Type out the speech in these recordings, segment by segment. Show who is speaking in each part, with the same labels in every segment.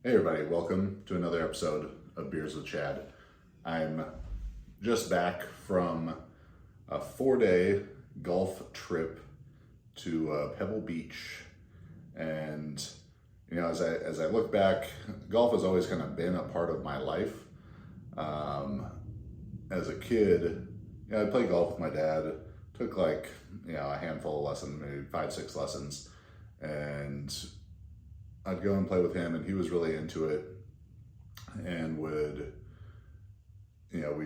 Speaker 1: Hey everybody, welcome to another episode of Beers with Chad. I'm just back from a 4-day golf trip to Pebble Beach. And as I look back, golf has always kind of been a part of my life. As a kid, I played golf with my dad, took a handful of lessons, maybe 5-6 lessons, and I'd go and play with him, and he was really into it, and we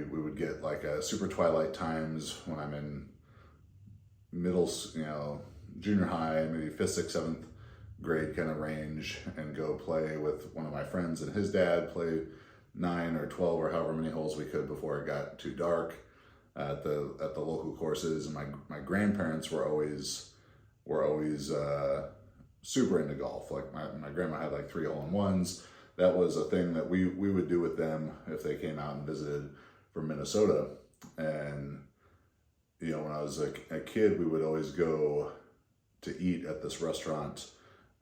Speaker 1: would get like a super twilight times when I'm in junior high, maybe 5th, 6th, 7th grade kind of range, and go play with one of my friends and his dad, play 9 or 12 or however many holes we could before it got too dark at the local courses. And my grandparents were always super into golf. Like my grandma had like 3 hole-in-ones. That was a thing that we would do with them if they came out and visited from Minnesota. And when I was a kid, we would always go to eat at this restaurant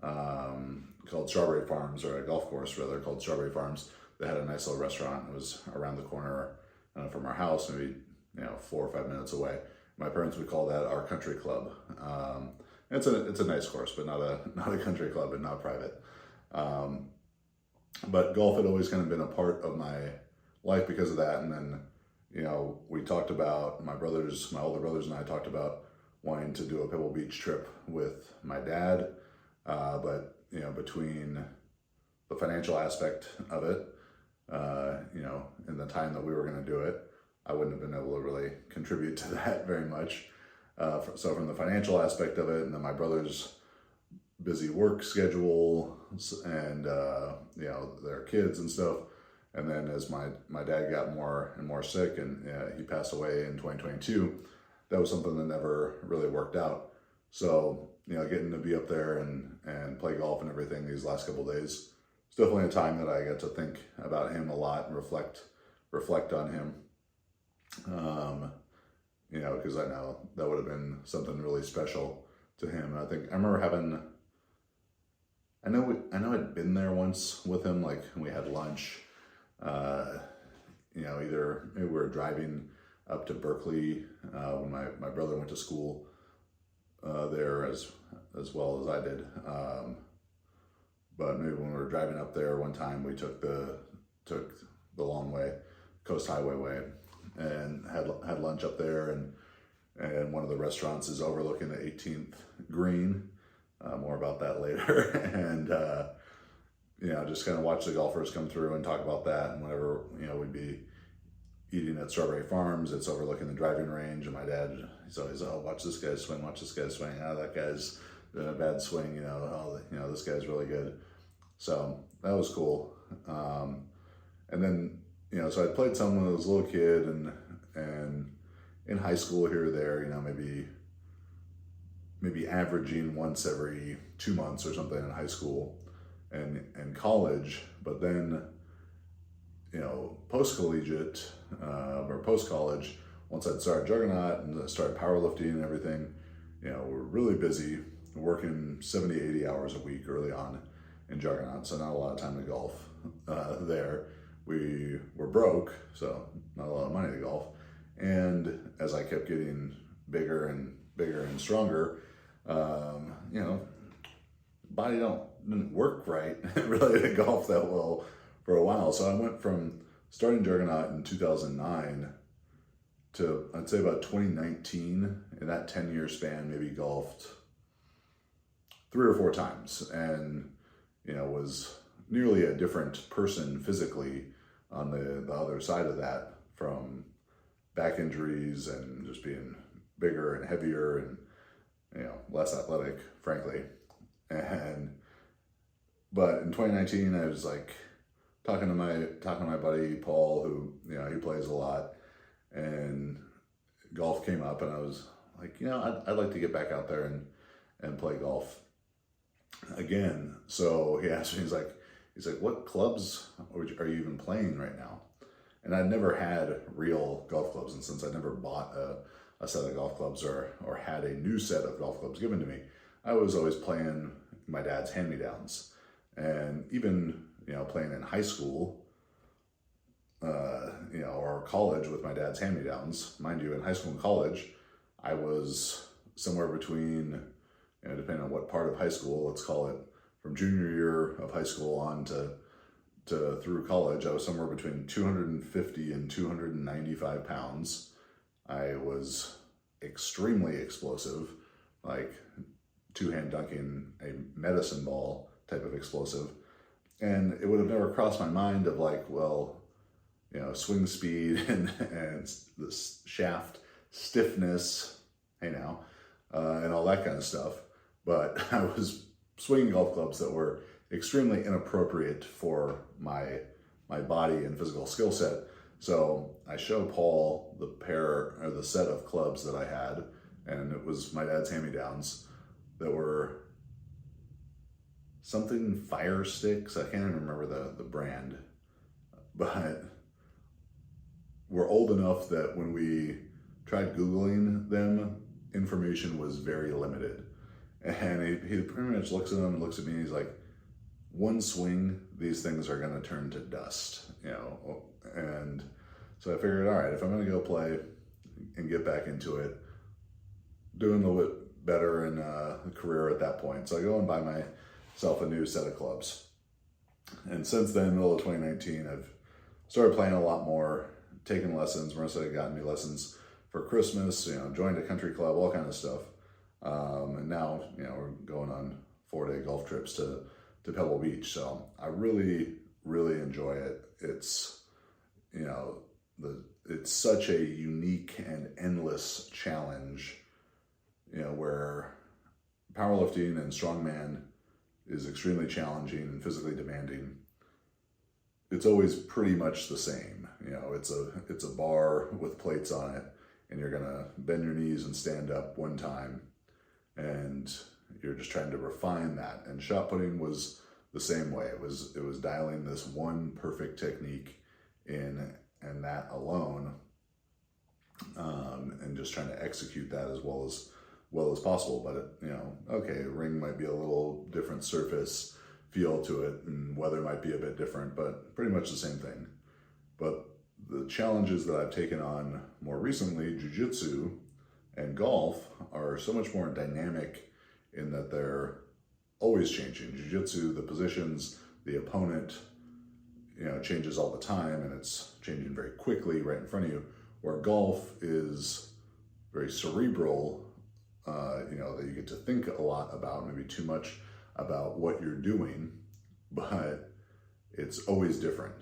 Speaker 1: called Strawberry Farms, or a golf course rather called Strawberry Farms. They had a nice little restaurant. It was around the corner from our house, maybe 4 or 5 minutes away. My parents would call that our country club. It's a nice course, but not a country club and not private. But golf had always kind of been a part of my life because of that. And then, we talked about, my older brothers and I talked about wanting to do a Pebble Beach trip with my dad. But, between the financial aspect of it, in the time that we were going to do it, I wouldn't have been able to really contribute to that very much. So from the financial aspect of it, and then my brother's busy work schedule and, their kids and stuff. And then as my dad got more and more sick, and he passed away in 2022, that was something that never really worked out. So, getting to be up there and play golf and everything these last couple of days, it's definitely a time that I get to think about him a lot and reflect on him. Because I know that would have been something really special to him. I know I'd been there once with him, like we had lunch, either maybe we were driving up to Berkeley, when my brother went to school, there as well as I did. But maybe when we were driving up there one time, we took the long way, Coast Highway way, and had lunch up there, and one of the restaurants is overlooking the 18th green. More about that later. And just kind of watch the golfers come through and talk about that. And whenever we'd be eating at Strawberry Farms, it's overlooking the driving range, and my dad, he's always, oh, watch this guy swing, oh, that guy's doing a bad swing, this guy's really good. So that was cool. And then so I played some when I was a little kid, and in high school here or there, maybe averaging once every 2 months or something in high school and college. But then, post-collegiate or post-college, once I'd started Juggernaut and started powerlifting and everything, we're really busy working 70, 80 hours a week early on in Juggernaut. So not a lot of time to golf there. We were broke, so not a lot of money to golf. And as I kept getting bigger and stronger, body didn't work right really to golf that well for a while. So I went from starting Juggernaut in 2009 to, I'd say, about 2019. In that 10-year span, maybe golfed 3 or 4 times, and was nearly a different person physically on the other side of that, from back injuries and just being bigger and heavier and less athletic, frankly. But in 2019, I was like talking to my buddy Paul, who he plays a lot, and golf came up, and I was like, I'd like to get back out there and play golf again. So he asked me, he's like, what clubs are you even playing right now? And I'd never had real golf clubs, and since I never bought a set of golf clubs or had a new set of golf clubs given to me, I was always playing my dad's hand-me-downs. And even playing in high school, or college with my dad's hand-me-downs. Mind you, in high school and college, I was somewhere between, depending on what part of high school, let's call it from junior year of high school on to through college, I was somewhere between 250 and 295 pounds. I was extremely explosive, like two-hand dunking a medicine ball type of explosive. And it would have never crossed my mind of like, well, swing speed and the shaft stiffness, and all that kind of stuff. But I was swinging golf clubs that were extremely inappropriate for my body and physical skill set. So I show Paul the set of clubs that I had, and it was my dad's hand-me-downs that were something Fire Sticks. I can't even remember the brand, but we're old enough that when we tried Googling them, information was very limited. And he pretty much looks at them and looks at me and he's like, one swing, these things are going to turn to dust, And so I figured, all right, if I'm going to go play and get back into it, doing a little bit better in a career at that point. So I go and buy myself a new set of clubs. And since then, middle of 2019, I've started playing a lot more, taking lessons. Marissa got me lessons for Christmas, joined a country club, all kind of stuff. And now, we're going on 4-day golf trips to Pebble Beach. So I really, really enjoy it. It's, it's such a unique and endless challenge, where powerlifting and strongman is extremely challenging and physically demanding. It's always pretty much the same. It's a bar with plates on it, and you're gonna bend your knees and stand up one time, and you're just trying to refine that. And shot putting was the same way. It was dialing this one perfect technique in, and that alone, and just trying to execute that as well as possible. But okay, the ring might be a little different surface feel to it, and weather might be a bit different, but pretty much the same thing. But the challenges that I've taken on more recently, jiu-jitsu and golf, are so much more dynamic in that they're always changing. Jiu-jitsu, the positions, the opponent, changes all the time, and it's changing very quickly right in front of you. Where golf is very cerebral, that you get to think a lot about, maybe too much about what you're doing, but it's always different.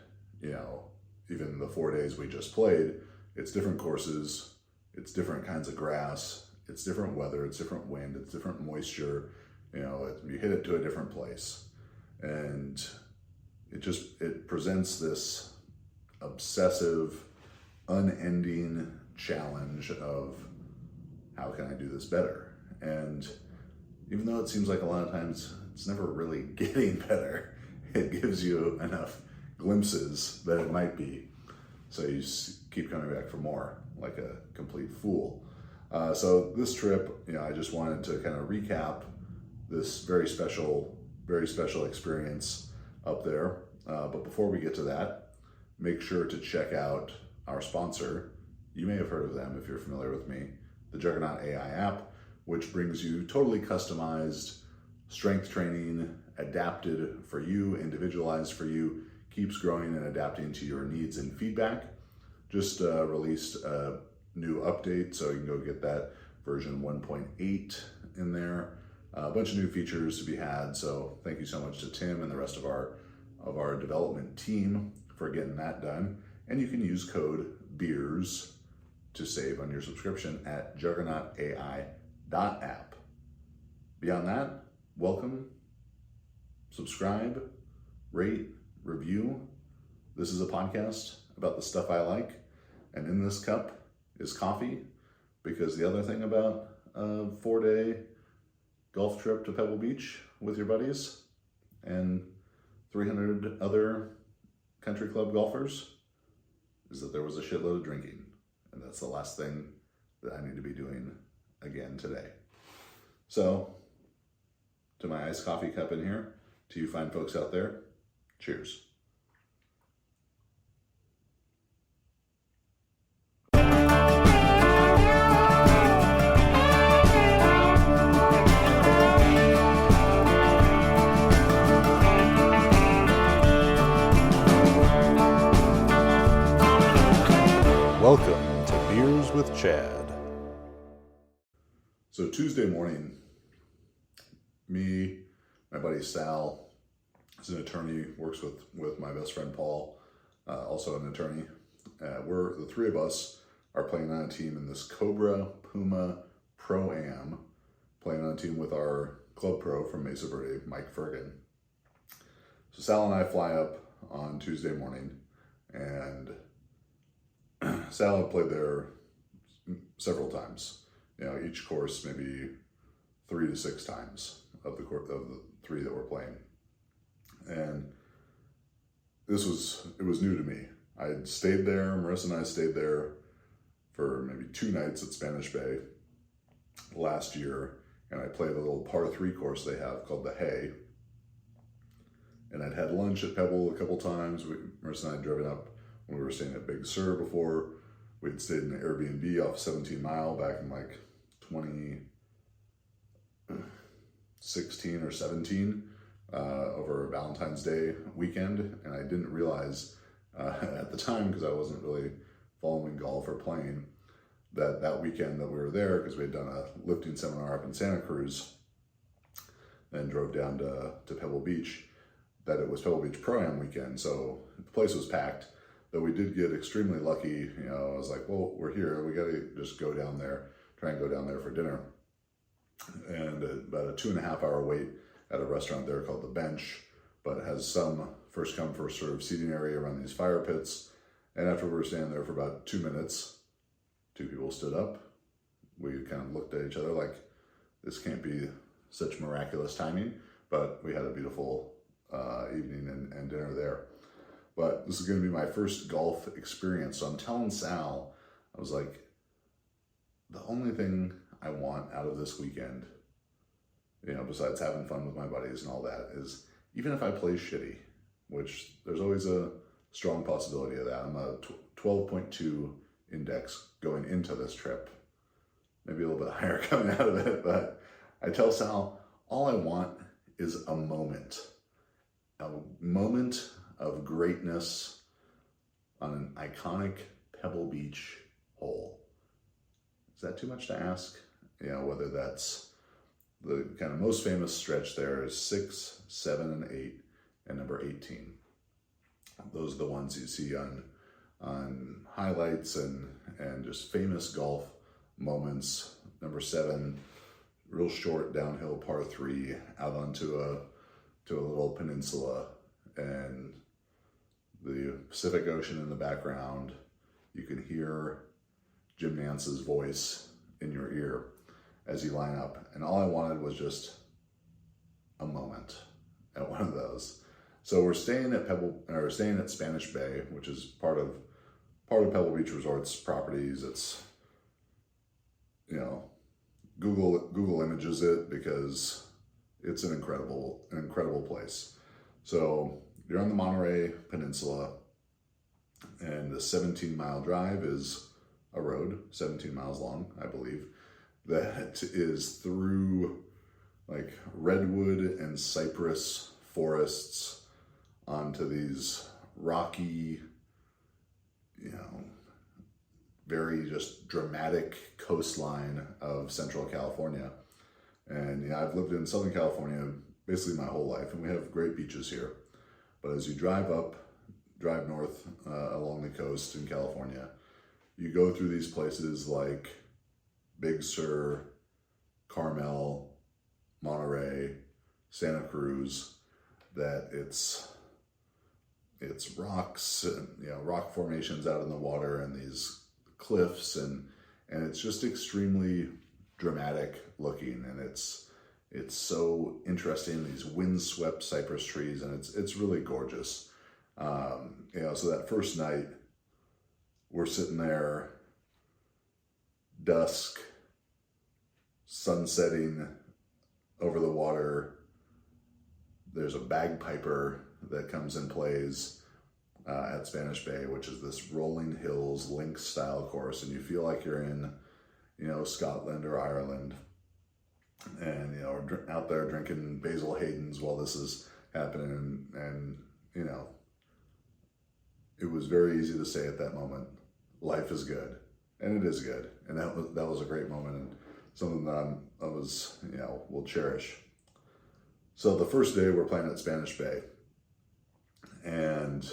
Speaker 1: Even the 4 days we just played, it's different courses, it's different kinds of grass, it's different weather, it's different wind, it's different moisture, you hit it to a different place. And it presents this obsessive, unending challenge of how can I do this better? And even though it seems like a lot of times it's never really getting better, it gives you enough glimpses that it might be. So you keep coming back for more, like a complete fool. So this trip, I just wanted to kind of recap this very special experience up there. But before we get to that, make sure to check out our sponsor. You may have heard of them if you're familiar with me, the Juggernaut AI app, which brings you totally customized strength training, adapted for you, individualized for you, keeps growing and adapting to your needs and feedback. Just released a new update, so you can go get that version 1.8 in there. A bunch of new features to be had, so thank you so much to Tim and the rest of our development team for getting that done. And you can use code BEERS to save on your subscription at juggernautai.app. Beyond that, welcome, subscribe, rate, review. This is a podcast about the stuff I like, and in this cup is coffee, because the other thing about a 4-day golf trip to Pebble Beach with your buddies and 300 other country club golfers is that there was a shitload of drinking, and that's the last thing that I need to be doing again today. So, to my iced coffee cup in here, to you fine folks out there, cheers.
Speaker 2: with Chad.
Speaker 1: So Tuesday morning, me, my buddy Sal, is an attorney, works with my best friend Paul, also an attorney. We're the three of us are playing on a team in this Cobra Puma Pro-Am, playing on a team with our club pro from Mesa Verde, Mike Fergan. So Sal and I fly up on Tuesday morning, and Sal had played there several times. You know, each course maybe 3 to 6 times of the 3 that we're playing. And it was new to me. I had stayed there, Marissa and I stayed there for maybe 2 nights at Spanish Bay last year, and I played a little par 3 course they have called the Hay. And I'd had lunch at Pebble a couple times. Marissa and I had driven up when we were staying at Big Sur before. We'd stayed in an Airbnb off 17 Mile back in like 2016 or 17 over Valentine's Day weekend. And I didn't realize at the time, because I wasn't really following golf or playing, that weekend that we were there, because we had done a lifting seminar up in Santa Cruz and drove down to Pebble Beach, that it was Pebble Beach Pro-Am weekend. So the place was packed. Though we did get extremely lucky. You know, I was like, well, we're here. We got to just go down there, try and go down there for dinner. And about a 2.5 hour wait at a restaurant there called The Bench, but it has some first come, first served seating area around these fire pits. And after we were standing there for about 2 minutes, 2 people stood up. We kind of looked at each other like, this can't be such miraculous timing, but we had a beautiful evening and dinner there. But this is going to be my first golf experience. So I'm telling Sal, I was like, the only thing I want out of this weekend, you know, besides having fun with my buddies and all that, is even if I play shitty, which there's always a strong possibility of that. I'm a 12.2 index going into this trip, maybe a little bit higher coming out of it. But I tell Sal, all I want is a moment of greatness on an iconic Pebble Beach hole. Is that too much to ask? You know, whether that's the kind of most famous stretch there is 6, 7, and 8, and number 18. Those are the ones you see on highlights and just famous golf moments. Number 7, real short downhill par 3 out onto a little peninsula, and the Pacific Ocean in the background. You can hear Jim Nance's voice in your ear as you line up. And all I wanted was just a moment at one of those. So we're staying at Spanish Bay, which is part of Pebble Beach Resort's properties. It's, you know, Google images it because it's an incredible place. So you're on the Monterey Peninsula, and the 17-mile drive is a road, 17 miles long, I believe, that is through like redwood and cypress forests onto these rocky, you know, very just dramatic coastline of Central California. And yeah, I've lived in Southern California basically my whole life, and we have great beaches here. But as you drive north along the coast in California, you go through these places like Big Sur, Carmel, Monterey, Santa Cruz, that it's rocks and, you know, rock formations out in the water and these cliffs, and it's just extremely dramatic looking, and it's so interesting, these windswept cypress trees, and it's really gorgeous. You know, so that first night we're sitting there, dusk, sun setting over the water. There's a bagpiper that comes and plays at Spanish Bay, which is this rolling hills links style course, and you feel like you're in, you know, Scotland or Ireland, and, you know, out there drinking Basil Hayden's while this is happening. And you know, it was very easy to say at that moment, life is good. and it is good. And that was a great moment, and something that I was, will cherish. So the first day we're playing at Spanish Bay, and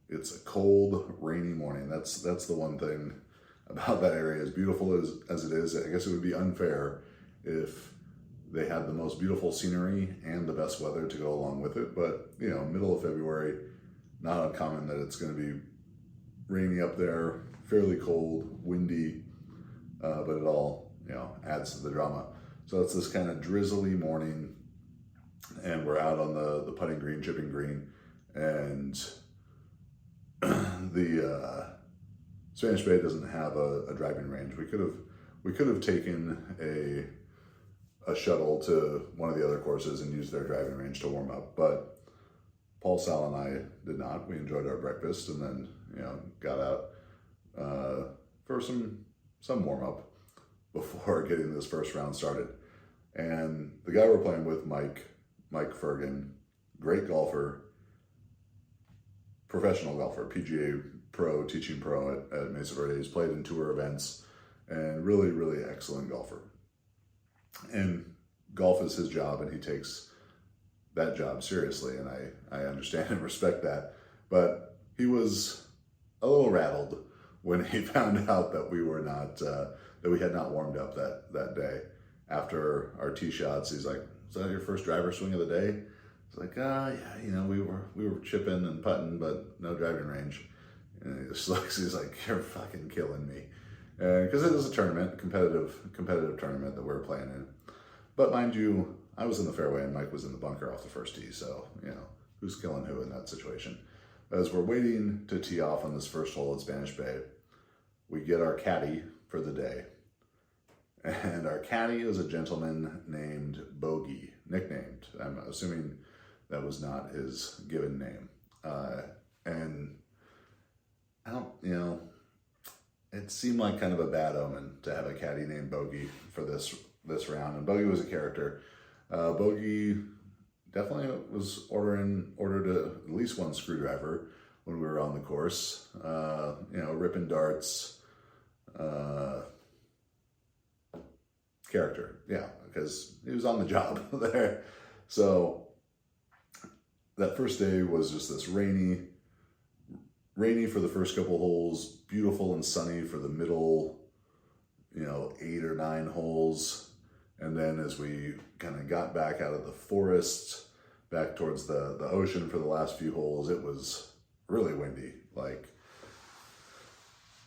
Speaker 1: it's a cold, rainy morning. That's the one thing about that area. As beautiful as it is, I guess it would be unfair if they had the most beautiful scenery and the best weather to go along with it. But, middle of February, not uncommon that it's going to be rainy up there, fairly cold, windy, but it all, adds to the drama. So it's this kind of drizzly morning, and we're out on the putting green, chipping green, and the Spanish Bay doesn't have a driving range. We could have taken a shuttle to one of the other courses and used their driving range to warm up, but Paul, Sal, and I did not. We enjoyed our breakfast and then got out for some warm up before getting this first round started. And the guy we're playing with, Mike Fergan, great golfer, professional golfer, PGA pro, teaching pro at Mesa Verde. He's played in tour events, and really, really excellent golfer. And golf is his job, and he takes that job seriously, and I understand and respect that. But he was a little rattled when he found out that we were not, that we had not warmed up that day. After our tee shots, he's like, "Is that your first driver swing of the day?" It's like, yeah, we were chipping and putting, but no driving range. And he just looks, he's like, "You're fucking killing me," because it is a tournament, competitive tournament that we're playing in. But mind you, I was in the fairway and Mike was in the bunker off the first tee, so who's killing who in that situation? As we're waiting to tee off on this first hole at Spanish Bay, we get our caddy for the day. And our caddy is a gentleman named Bogey, nicknamed. I'm assuming that was not his given name. And I don't, it seemed like kind of a bad omen to have a caddy named Bogey for this round. And Bogey was a character. Bogey definitely was ordered at least one screwdriver when we were on the course. Ripping darts, character, because he was on the job there. So that first day was just this rainy for the first couple holes, beautiful and sunny for the middle, 8 or 9 holes. And then as we kind of got back out of the forest, back towards the ocean for the last few holes, it was really windy, like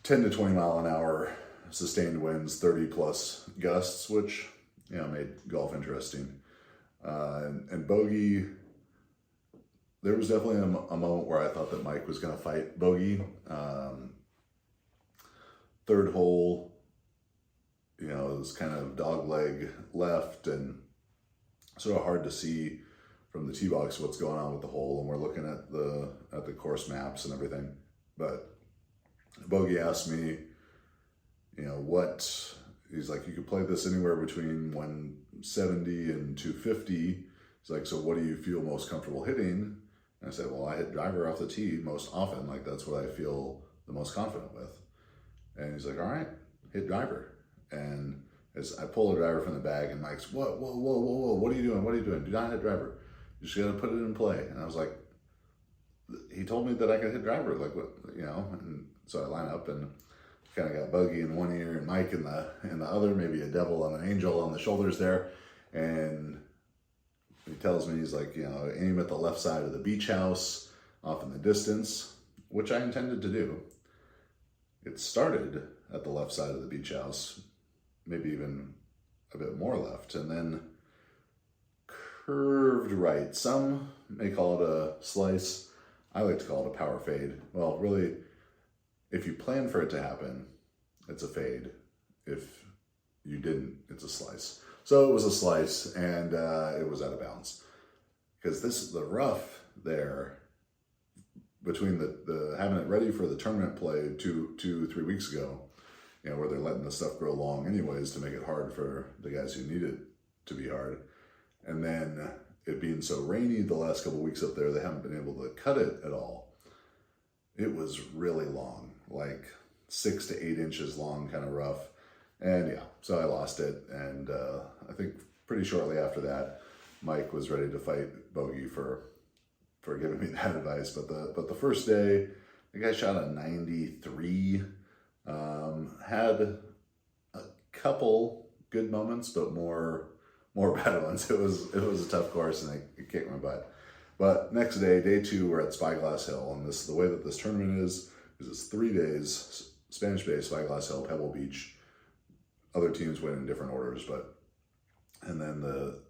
Speaker 1: 10 to 20 mile an hour sustained winds, 30 plus gusts, which made golf interesting. And Bogey, there was definitely a moment where I thought that Mike was going to fight Bogey. Third hole, it was kind of dog leg left and sort of hard to see from the tee box what's going on with the hole, and we're looking at the course maps and everything. But Bogey asked me, he's like, you could play this anywhere between 170 and 250. He's like, so what do you feel most comfortable hitting? And I said, well, I hit driver off the tee most often. Like, that's what I feel the most confident with. And he's like, all right, hit driver. And as I pull a driver from the bag, and Mike's, whoa, what are you doing? Do not hit driver. You just got to put it in play. And I was like, he told me that I could hit driver, like, what, and so I line up and kind of got Bogey in one ear and Mike in the other, maybe a devil and an angel on the shoulders there. And he tells me, he's like, aim at the left side of the beach house off in the distance, which I intended to do. It started at the left side of the beach house, maybe even a bit more left, and then curved right. Some may call it a slice. I like to call it a power fade. Well, really, if you plan for it to happen, it's a fade. If you didn't, it's a slice. So it was a slice, and it was out of bounds. Because the rough there, between the having it ready for the tournament play 3 weeks ago, where they're letting the stuff grow long anyways to make it hard for the guys who need it to be hard. And then it being so rainy the last couple of weeks up there, they haven't been able to cut it at all. It was really long, like 6 to 8 inches long, kind of rough. And yeah, so I lost it. And I think pretty shortly after that, Mike was ready to fight Bogey for giving me that advice. But the first day, the guy shot a 93. Had a couple good moments, but more bad ones. It was a tough course, and it kicked my butt. But next day, day 2, we're at Spyglass Hill, and the way that this tournament is it's 3 days: Spanish Bay, Spyglass Hill, Pebble Beach. Other teams win in different orders, and then the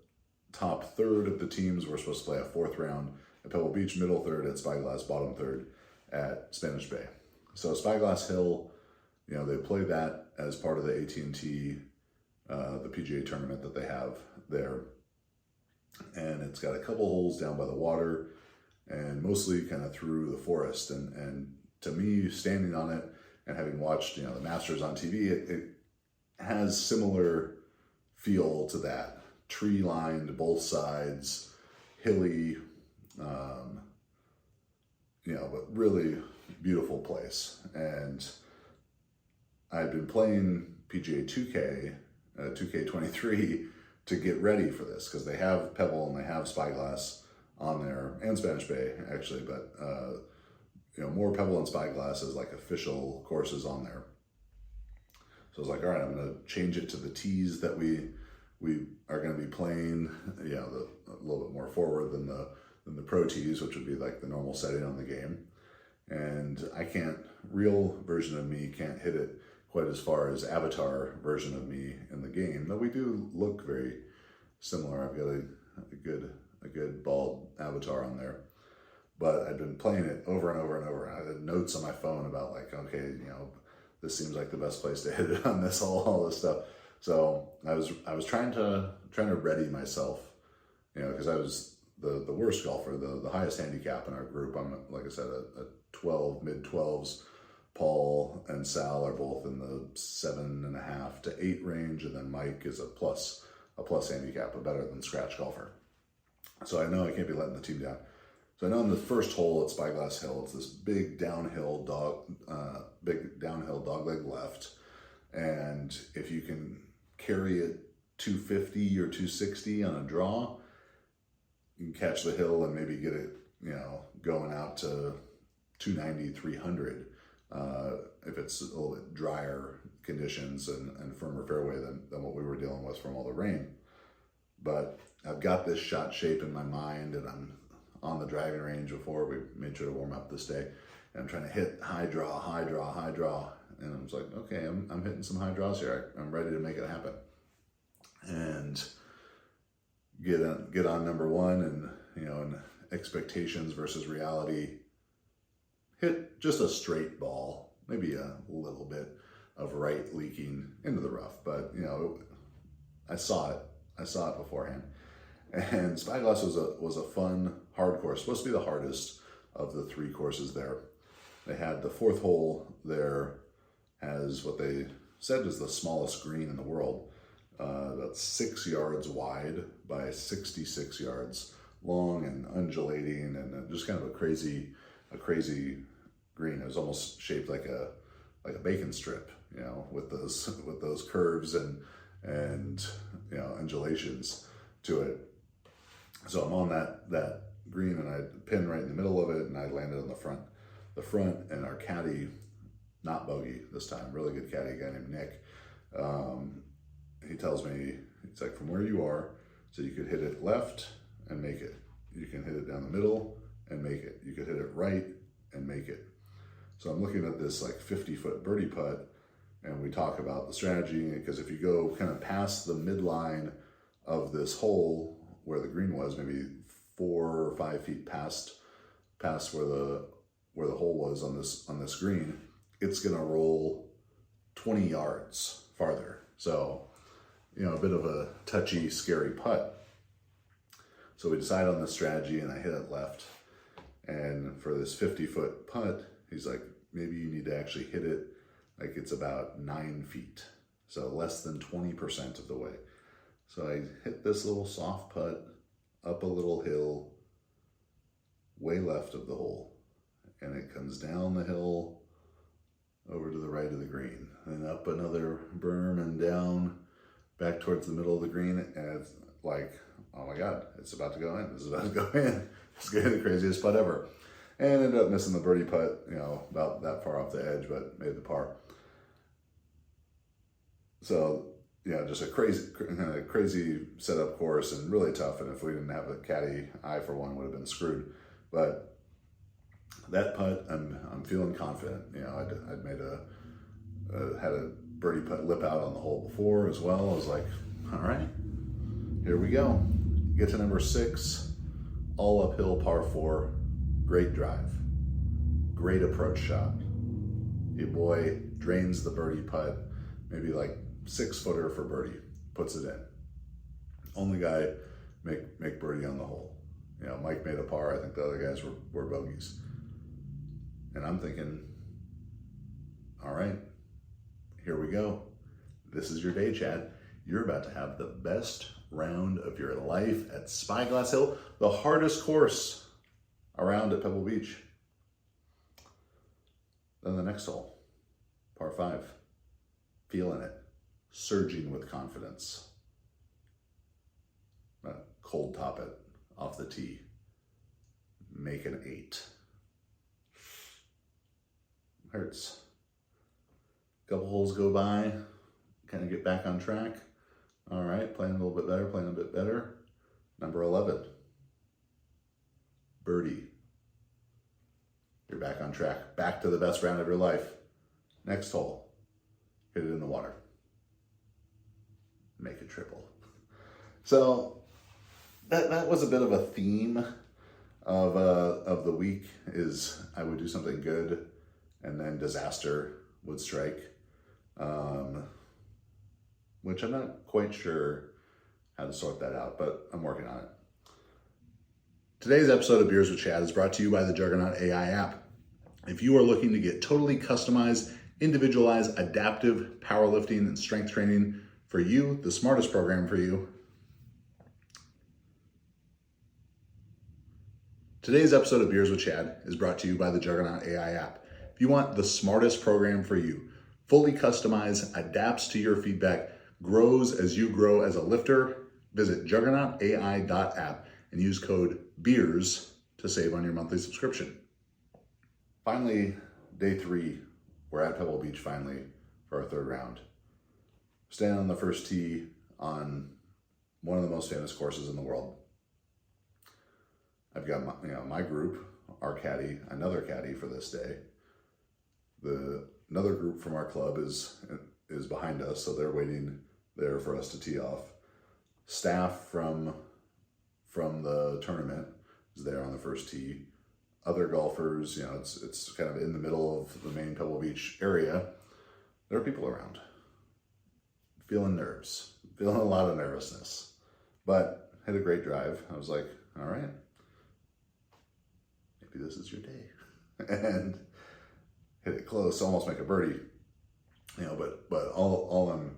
Speaker 1: top third of the teams were supposed to play a 4th round at Pebble Beach, middle third at Spyglass, bottom third at Spanish Bay. So Spyglass Hill, they play that as part of the AT&T, the PGA tournament that they have there. And it's got a couple holes down by the water and mostly kind of through the forest. And to me, standing on it and having watched, the Masters on TV, it has similar feel to that. Tree-lined, both sides, hilly, but really beautiful place. And I've been playing PGA 2K, 2K23 to get ready for this, because they have Pebble and they have Spyglass on there, and Spanish Bay actually, but more Pebble and Spyglass as like official courses on there. So I was like, all right, I'm going to change it to the tees that we are going to be playing, a little bit more forward than the pro tees, which would be like the normal setting on the game. And real version of me can't hit it quite as far as avatar version of me in the game, though we do look very similar. I've got a good bald avatar on there. But I'd been playing it over and over and over. I had notes on my phone about like, okay, this seems like the best place to hit it on this all this stuff. So I was trying to ready myself, because I was the worst golfer, the highest handicap in our group. I'm, like I said, a 12, mid-12s. Paul and Sal are both in the 7.5 to 8 range, and then Mike is a plus handicap, a better than scratch golfer. So I know I can't be letting the team down. So I know in the first hole at Spyglass Hill, it's this big downhill dogleg left, and if you can carry it 250 or 260 on a draw, you can catch the hill and maybe get it, going out to 290, 300. If it's a little bit drier conditions and firmer fairway than what we were dealing with from all the rain. But I've got this shot shape in my mind, and I'm on the driving range before we made sure to warm up this day. And I'm trying to hit high draw. And I was like, okay, I'm hitting some high draws here. I'm ready to make it happen. And get on number 1, and, in expectations versus reality, hit just a straight ball, maybe a little bit of right leaking into the rough, but I saw it beforehand. And Spyglass was a fun, hard course, supposed to be the hardest of the 3 courses there. They had the 4th hole there has what they said is the smallest green in the world, about 6 yards wide by 66 yards long and undulating, and just kind of a crazy green. It was almost shaped like a bacon strip, with those curves and undulations to it. So I'm on that green, and I pin right in the middle of it, and I landed on the front, and our caddy, not bogey this time, really good caddy, a guy named Nick. He tells me, it's like, from where you are, so you could hit it left and make it. You can hit it down the middle and make it. You could hit it right and make it. So I'm looking at this like 50-foot birdie putt, and we talk about the strategy, because if you go kind of past the midline of this hole where the green was, maybe 4 or 5 feet past where the hole was on this green, it's gonna roll 20 yards farther. So, a bit of a touchy, scary putt. So we decide on this strategy, and I hit it left. And for this 50-foot putt, he's like, maybe you need to actually hit it like it's about 9 feet. So less than 20% of the way. So I hit this little soft putt up a little hill, way left of the hole. And it comes down the hill over to the right of the green, and up another berm and down back towards the middle of the green. And it's like, oh my God, it's about to go in. This is about to go in. It's going to be the craziest putt ever. And ended up missing the birdie putt, about that far off the edge, but made the par. So, just a crazy setup course and really tough. And if we didn't have a caddy, I for one would have been screwed. But that putt, I'm feeling confident. I'd made had a birdie putt lip out on the hole before as well. I was like, all right, here we go. Get to number 6, all uphill par 4, great drive, great approach shot. Your boy drains the birdie putt, maybe like 6-footer for birdie, puts it in. Only guy make birdie on the hole. Mike made a par. I think the other guys were bogeys. And I'm thinking, all right, here we go. This is your day, Chad. You're about to have the best round of your life at Spyglass Hill, the hardest course around at Pebble Beach. Then the next hole, par 5, feeling it, surging with confidence. Cold top it off the tee, make an 8. Hurts. Couple holes go by, kind of get back on track. All right, playing a little bit better, Number 11, birdie. You're back on track, back to the best round of your life. Next hole, hit it in the water. Make a triple. So that was a bit of a theme of the week, is I would do something good and then disaster would strike, which I'm not quite sure how to sort that out, but I'm working on it. Today's episode of Beers with Chad is brought to you by the Juggernaut AI app. If you are looking to get totally customized, individualized, adaptive powerlifting and strength training for you, the smartest program for you, today's episode of Beers with Chad is brought to you by the Juggernaut AI app. If you want the smartest program for you, fully customized, adapts to your feedback, grows as you grow as a lifter, visit juggernautai.app and use code BEERS to save on your monthly subscription. Finally, day 3, we're at Pebble Beach finally for our 3rd round. Standing on the first tee on one of the most famous courses in the world. I've got my group, our caddy, another caddy for this day. Another group from our club is behind us, so they're waiting there for us to tee off. Staff from the tournament is there on the first tee. Other golfers, it's kind of in the middle of the main Pebble Beach area. There are people around. Feeling a lot of nervousness, but hit a great drive. I was like, all right, maybe this is your day. And hit it close, almost make a birdie. But all I'm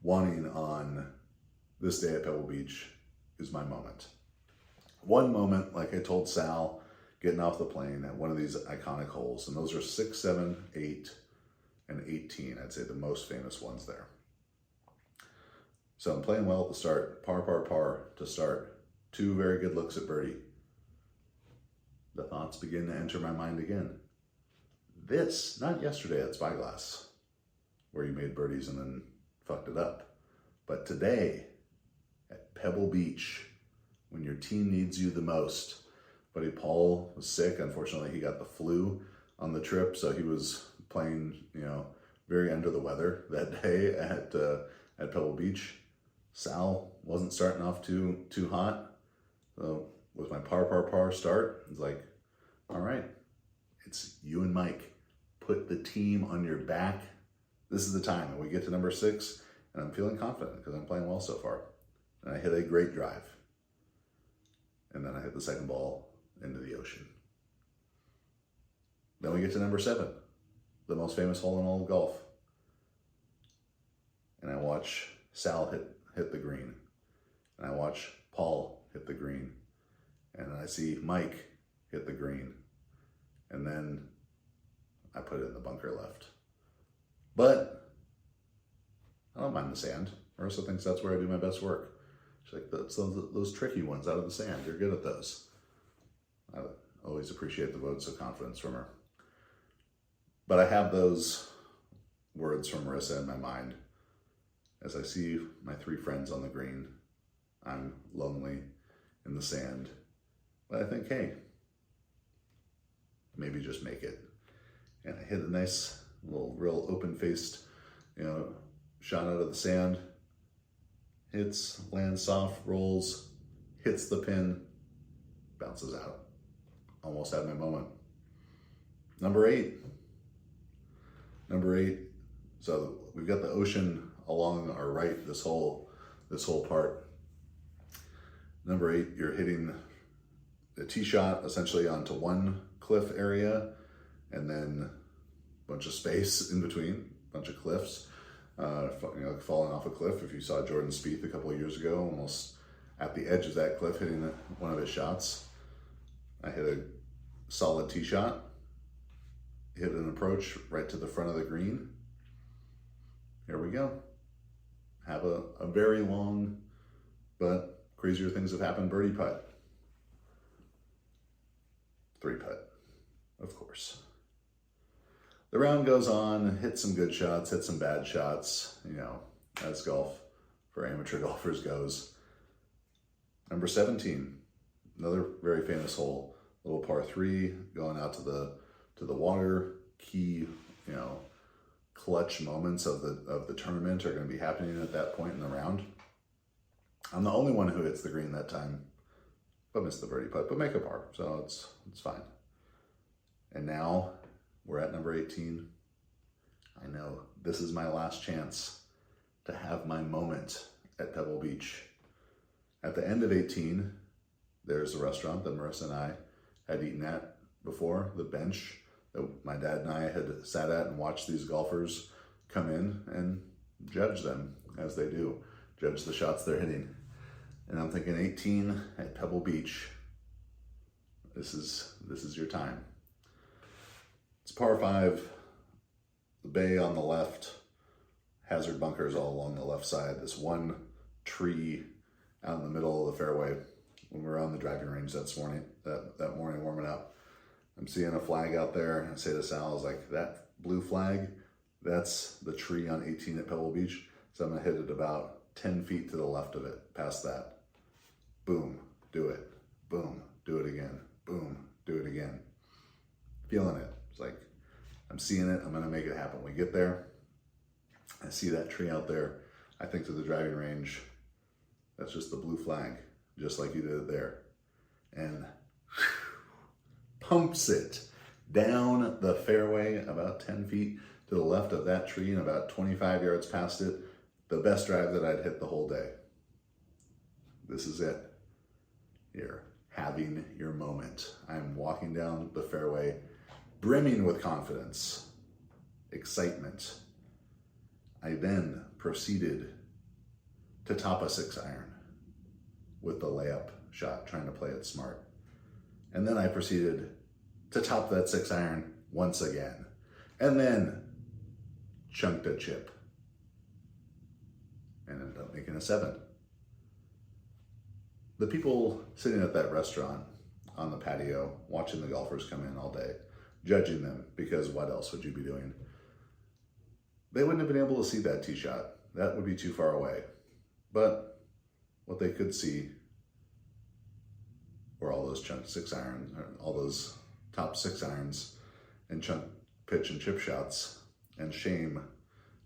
Speaker 1: wanting on this day at Pebble Beach is my moment. One moment, like I told Sal, getting off the plane at one of these iconic holes, and those are 6, 7, 8, and 18. I'd say the most famous ones there. So I'm playing well at the start, par to start. 2 very good looks at birdie. The thoughts begin to enter my mind again. This, not yesterday at Spyglass, where you made birdies and then fucked it up, but today at Pebble Beach, when your team needs you the most. Buddy Paul was sick. Unfortunately, he got the flu on the trip, so he was playing, very under the weather that day at Pebble Beach. Sal wasn't starting off too hot, so with my par start, it's like, all right, it's you and Mike. Put the team on your back. This is the time. And we get to number 6, and I'm feeling confident because I'm playing well so far. And I hit a great drive. And then I hit the second ball into the ocean. Then we get to number 7, the most famous hole in all of golf. And I watch Sal hit the green. And I watch Paul hit the green. And I see Mike hit the green. And then I put it in the bunker left. But I don't mind the sand. Marissa thinks that's where I do my best work. She's like, those tricky ones out of the sand, you're good at those. I always appreciate the votes of confidence from her. But I have those words from Marissa in my mind as I see my 3 friends on the green. I'm lonely in the sand. But I think, hey, maybe just make it. And I hit a nice little real open-faced, shot out of the sand. Hits, lands soft, rolls, hits the pin, bounces out. Almost had my moment. Number 8. So we've got the ocean along our right, this whole part. Number 8, you're hitting the tee shot essentially onto one cliff area and then a bunch of space in between, a bunch of cliffs. Falling off a cliff. If you saw Jordan Spieth a couple of years ago, almost at the edge of that cliff, hitting one of his shots. I hit a solid tee shot, hit an approach right to the front of the green. Here we go. Have a very long, but crazier things have happened, birdie putt. 3-putt, of course. The round goes on, hit some good shots, hit some bad shots, as golf for amateur golfers goes. Number 17, another very famous hole, little par 3 going out to the water. Key, clutch moments of the tournament are going to be happening at that point in the round. I'm the only one who hits the green that time, but missed the birdie putt, but make a par, so it's fine. And now we're at number 18. I know this is my last chance to have my moment at Pebble Beach. At the end of 18, there's the restaurant that Marissa and I had eaten at before, the bench that my dad and I had sat at and watched these golfers come in and judge them as they do, judge the shots they're hitting. And I'm thinking 18 at Pebble Beach, this is your time. It's par 5, the bay on the left, hazard bunkers all along the left side, this one tree out in the middle of the fairway. When we were on the driving range that morning warming up, I'm seeing a flag out there. I say to Sal, I was like, that blue flag, that's the tree on 18 at Pebble Beach. So I'm gonna hit it about 10 feet to the left of it, past that. Boom, do it. Boom, do it again. Boom, do it again. Feeling it. It's like, I'm seeing it, I'm gonna make it happen. We get there, I see that tree out there. I think to the driving range, that's just the blue flag, just like you did it there. And pumps it down the fairway about 10 feet to the left of that tree and about 25 yards past it. The best drive that I'd hit the whole day. This is it. You're having your moment. I'm walking down the fairway, brimming with confidence, excitement. I then proceeded to top a 6-iron with the layup shot, trying to play it smart. And then I proceeded to top that 6-iron once again, and then chunked a chip and ended up making a 7. The people sitting at that restaurant on the patio, watching the golfers come in all day, judging them, because what else would you be doing? They wouldn't have been able to see that tee shot. That would be too far away. But what they could see were all those chunk 6-irons, all those top 6-irons and chunk pitch and chip shots, and shame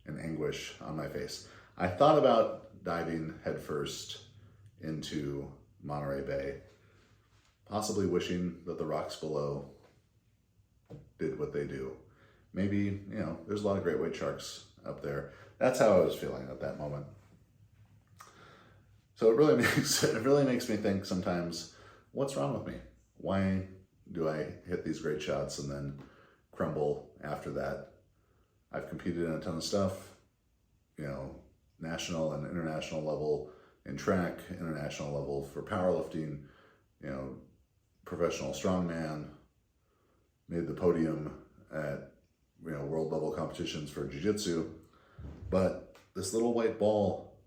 Speaker 1: and anguish on my face. I thought about diving headfirst into Monterey Bay, possibly wishing that the rocks below did what they do. Maybe, there's a lot of great white sharks up there. That's how I was feeling at that moment. So it really makes me think sometimes, what's wrong with me? Why do I hit these great shots and then crumble after that? I've competed in a ton of stuff, national and international level in track, international level for powerlifting, professional strongman, made the podium at world level competitions for jiu-jitsu. But this little white ball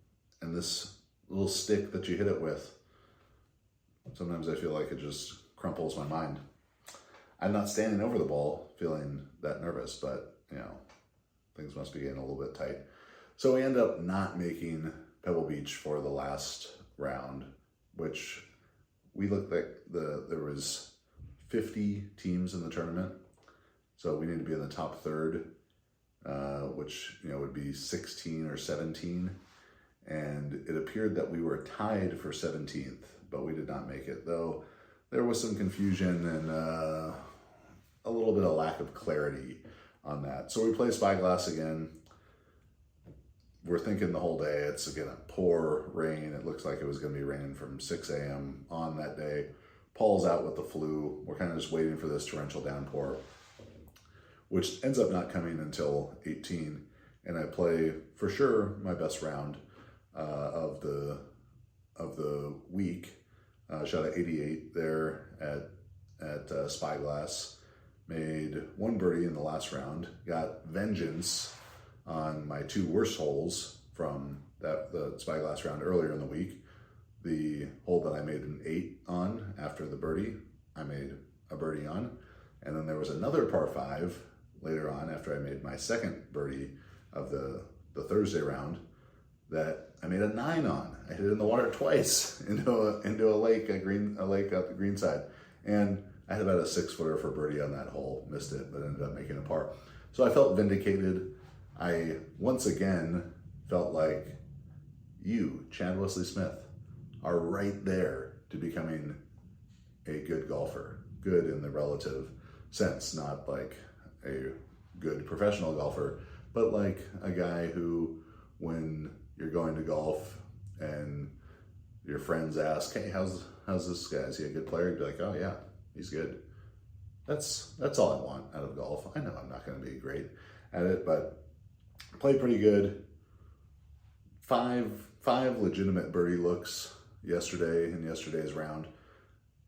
Speaker 1: and this little stick that you hit it with, sometimes I feel like it just crumples my mind. I'm not standing over the ball feeling that nervous, but things must be getting a little bit tight. So we end up not making Pebble Beach for the last round, which we looked like there was 50 teams in the tournament. So we need to be in the top third, which would be 16 or 17. And it appeared that we were tied for 17th, but we did not make it, though there was some confusion and a little bit of lack of clarity on that. So we play Spyglass again. We're thinking the whole day it's going to pour rain. It looks like it was going to be raining from 6 a.m. on that day. Paul's out with the flu. We're kind of just waiting for this torrential downpour, which ends up not coming until 18. And I play, for sure, my best round of the week. Shot at 88 there at Spyglass. Made one birdie in the last round. Got vengeance on my two worst holes from the Spyglass round earlier in the week. The hole that I made an 8 on after the birdie, I made a birdie on. And then there was another par 5 later on after I made my second birdie of the Thursday round that I made a 9 on. I hit it in the water twice into a lake, a lake at the green side. And I had about a 6-footer for birdie on that hole, missed it, but ended up making a par. So I felt vindicated. I once again felt like you, Chad Wesley Smith, are right there to becoming a good golfer. Good in the relative sense, not like a good professional golfer, but like a guy who, when you're going to golf and your friends ask, hey, how's this guy? Is he a good player? You'd be like, oh yeah, he's good. That's all I want out of golf. I know I'm not going to be great at it, but played pretty good. Five legitimate birdie looks yesterday in yesterday's round.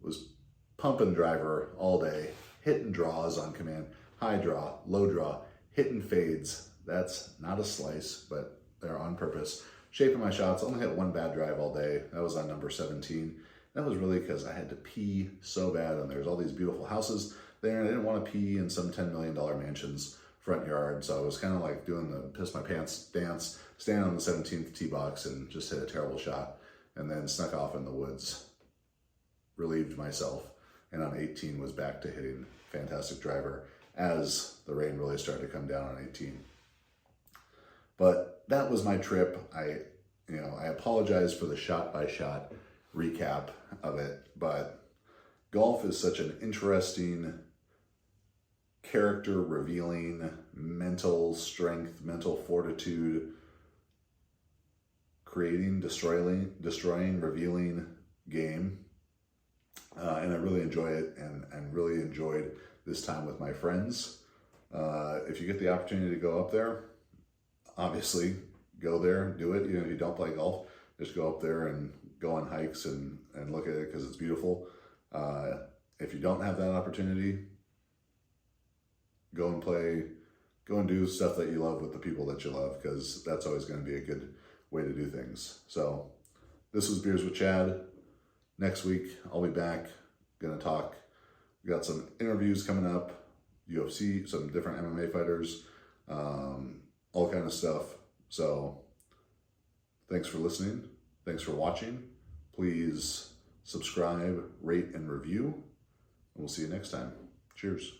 Speaker 1: Was pumping driver all day, hitting draws on command, high draw, low draw, hitting fades. That's not a slice, but they're on purpose. Shaping my shots, only hit one bad drive all day. That was on number 17. That was really because I had to pee so bad, and there's all these beautiful houses there, and I didn't want to pee in some $10 million mansion's front yard. So I was kind of like doing the piss my pants dance, standing on the 17th tee box and just hit a terrible shot, and then snuck off in the woods, relieved myself, and on 18 was back to hitting fantastic driver as the rain really started to come down on 18. But that was my trip. I apologize for the shot-by-shot recap of it, but golf is such an interesting, character-revealing, mental strength, mental fortitude, creating, destroying, revealing game. And I really enjoy it, and really enjoyed this time with my friends. If you get the opportunity to go up there, obviously go there, do it. If you don't play golf, just go up there and go on hikes and look at it because it's beautiful. If you don't have that opportunity, go and do stuff that you love with the people that you love, because that's always going to be a good way to do things. So this was Beers with Chad. Next week, I'll be back, going to talk. We got some interviews coming up, UFC, some different MMA fighters, all kind of stuff. So thanks for listening. Thanks for watching. Please subscribe, rate, and review. And we'll see you next time. Cheers.